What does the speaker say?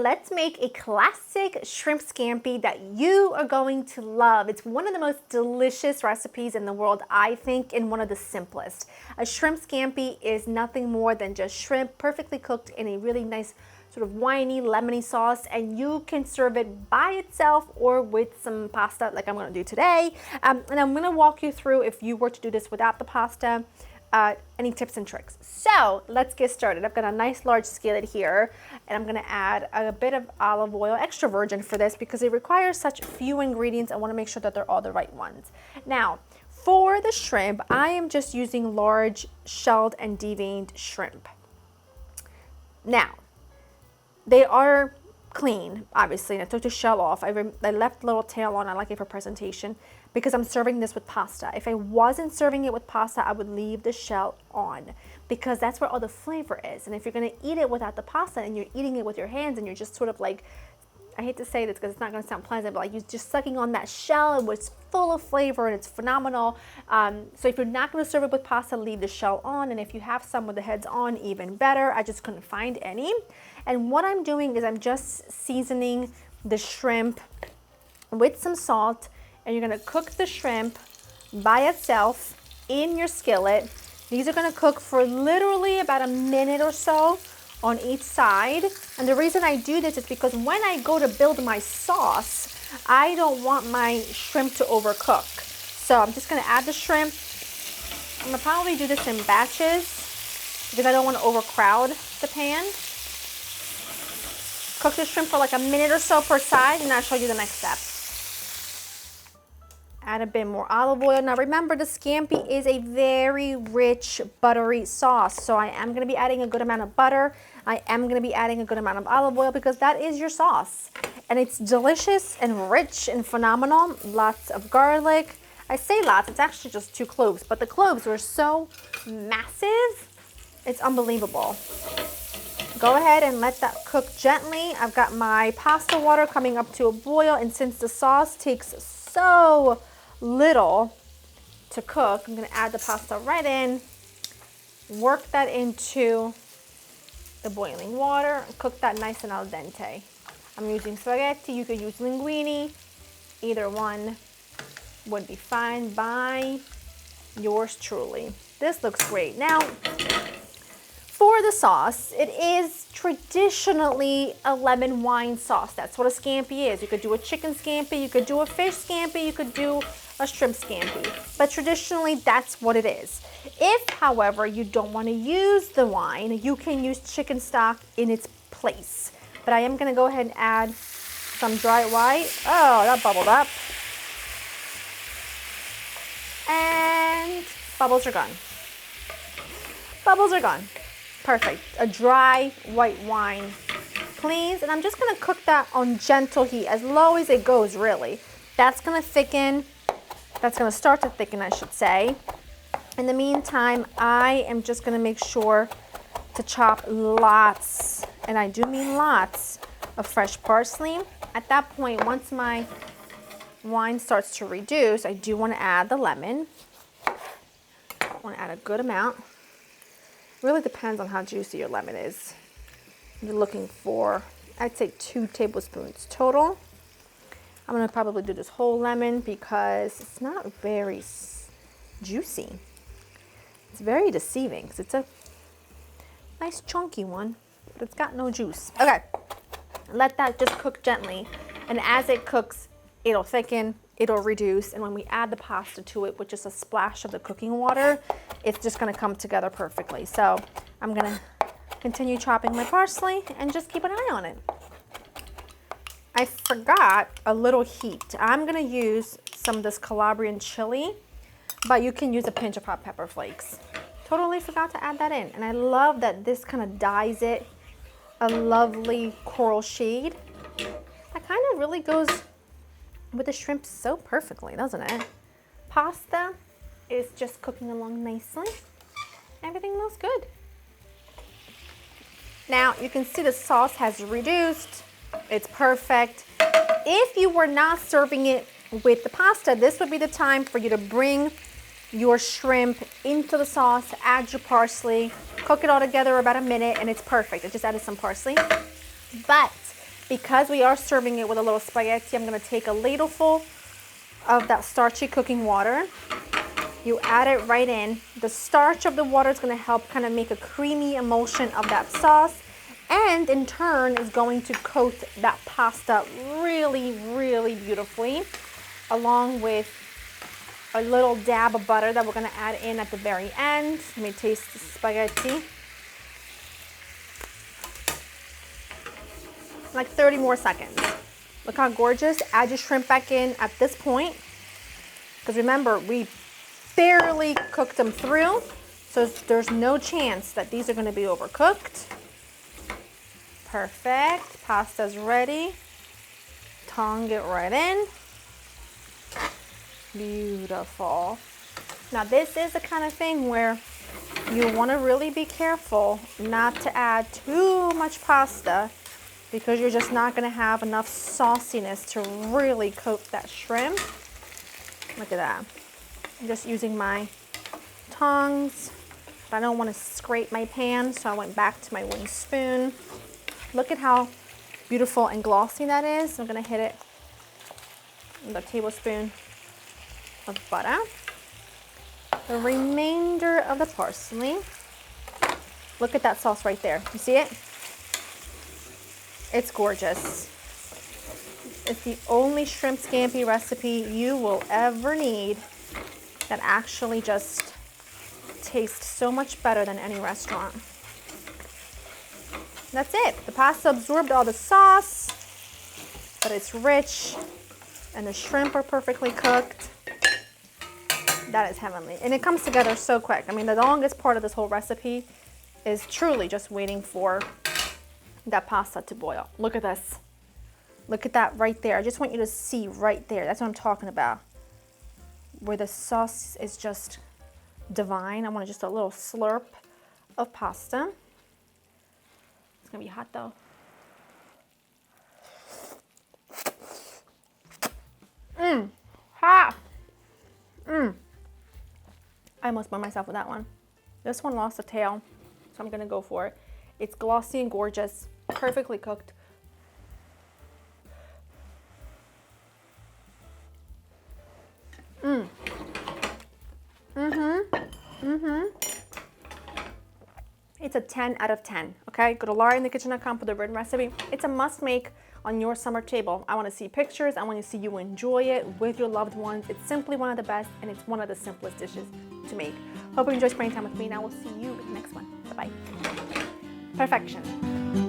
let's make a classic shrimp scampi that you are going to love. It's one of the most delicious recipes in the world, I think, and one of the simplest. A shrimp scampi is nothing more than just shrimp perfectly cooked in a really nice sort of winey, lemony sauce, and you can serve it by itself or with some pasta like I'm going to do today. And I'm going to walk you through, if you were to do this without the pasta, any tips and tricks. So let's get started. I've got a nice large skillet here, and I'm going to add a bit of olive oil, extra virgin for this because it requires such few ingredients. I want to make sure that they're all the right ones. Now, for the shrimp, I am just using large shelled and deveined shrimp. Now, they are clean, obviously, and I took the shell off. I left a little tail on. I like it for presentation because I'm serving this with pasta. If I wasn't serving it with pasta, I would leave the shell on because that's where all the flavor is. And if you're gonna eat it without the pasta and you're eating it with your hands and you're just sort of like, I hate to say this because it's not gonna sound pleasant, but like you're just sucking on that shell and it's full of flavor and it's phenomenal. So if you're not gonna serve it with pasta, leave the shell on. And if you have some with the heads on, even better. I just couldn't find any. And what I'm doing is I'm just seasoning the shrimp with some salt, and you're gonna cook the shrimp by itself in your skillet. These are gonna cook for literally about a minute or so on each side. And the reason I do this is because when I go to build my sauce, I don't want my shrimp to overcook. So I'm just gonna add the shrimp. I'm gonna probably do this in batches because I don't wanna overcrowd the pan. Cook the shrimp for like a minute or so per side, and I'll show you the next step. Add a bit more olive oil. Now remember, the scampi is a very rich, buttery sauce, so I am gonna be adding a good amount of butter. I am gonna be adding a good amount of olive oil because that is your sauce. And it's delicious and rich and phenomenal. Lots of garlic. I say lots, it's actually just 2 cloves, but the cloves were so massive, it's unbelievable. Go ahead and let that cook gently. I've got my pasta water coming up to a boil, and since the sauce takes so little to cook, I'm gonna add the pasta right in, work that into the boiling water, and cook that nice and al dente. I'm using spaghetti, you could use linguine, either one would be fine by yours truly. This looks great. Now, for the sauce, it is traditionally a lemon wine sauce. That's what a scampi is. You could do a chicken scampi, you could do a fish scampi, you could do a shrimp scampi. But traditionally, that's what it is. If, however, you don't want to use the wine, you can use chicken stock in its place. But I am going to go ahead and add some dry white. Oh, that bubbled up. And bubbles are gone. Bubbles are gone. Perfect. A dry white wine, please. And I'm just gonna cook that on gentle heat, as low as it goes, really. That's gonna thicken. That's gonna start to thicken, I should say. In the meantime, I am just gonna make sure to chop lots, and I do mean lots, of fresh parsley. At that point, once my wine starts to reduce, I do wanna add the lemon. I wanna add a good amount. Really depends on how juicy your lemon is. You're looking for, I'd say 2 tablespoons total. I'm gonna probably do this whole lemon because it's not very juicy. It's very deceiving because it's a nice chunky one, but it's got no juice. Okay, let that just cook gently. And as it cooks, it'll thicken, it'll reduce, and when we add the pasta to it with just a splash of the cooking water, it's just gonna come together perfectly. So I'm gonna continue chopping my parsley and just keep an eye on it. I forgot a little heat. I'm gonna use some of this Calabrian chili, but you can use a pinch of hot pepper flakes. Totally forgot to add that in. And I love that this kind of dyes it a lovely coral shade. That kind of really goes with the shrimp so perfectly, doesn't it? Pasta is just cooking along nicely. Everything looks good. Now you can see the sauce has reduced. It's perfect. If you were not serving it with the pasta, this would be the time for you to bring your shrimp into the sauce, add your parsley, cook it all together about a minute, and it's perfect. I just added some parsley. But Because we are serving it with a little spaghetti, I'm gonna take a ladleful of that starchy cooking water. You add it right in. The starch of the water is gonna help kind of make a creamy emulsion of that sauce, and in turn is going to coat that pasta really, really beautifully, along with a little dab of butter that we're gonna add in at the very end. Let me taste the spaghetti. Like 30 more seconds. Look how gorgeous. Add your shrimp back in at this point, because remember, we barely cooked them through, so there's no chance that these are gonna be overcooked. Perfect, pasta's ready. Tongue it right in. Beautiful. Now this is the kind of thing where you wanna really be careful not to add too much pasta, because you're just not gonna have enough sauciness to really coat that shrimp. Look at that. I'm just using my tongs, but I don't want to scrape my pan, so I went back to my wooden spoon. Look at how beautiful and glossy that is. I'm gonna hit it with a tablespoon of butter. The remainder of the parsley. Look at that sauce right there. You see it? It's gorgeous. It's the only shrimp scampi recipe you will ever need that actually just tastes so much better than any restaurant. That's it. The pasta absorbed all the sauce, but it's rich, and the shrimp are perfectly cooked. That is heavenly. And it comes together so quick. I mean, the longest part of this whole recipe is truly just waiting for that pasta to boil. Look at this. Look at that right there. I just want you to see right there. That's what I'm talking about. Where the sauce is just divine. I want just a little slurp of pasta. It's gonna be hot though. Hot. I almost burned myself with that one. This one lost a tail, so I'm gonna go for it. It's glossy and gorgeous, perfectly cooked. It's a 10 out of 10, okay? Go to laurainthekitchen.com for the written recipe. It's a must make on your summer table. I wanna see pictures. I wanna see you enjoy it with your loved ones. It's simply one of the best, and it's one of the simplest dishes to make. Hope you enjoy spending time with me, and I will see you in the next one. Bye-bye. Perfection.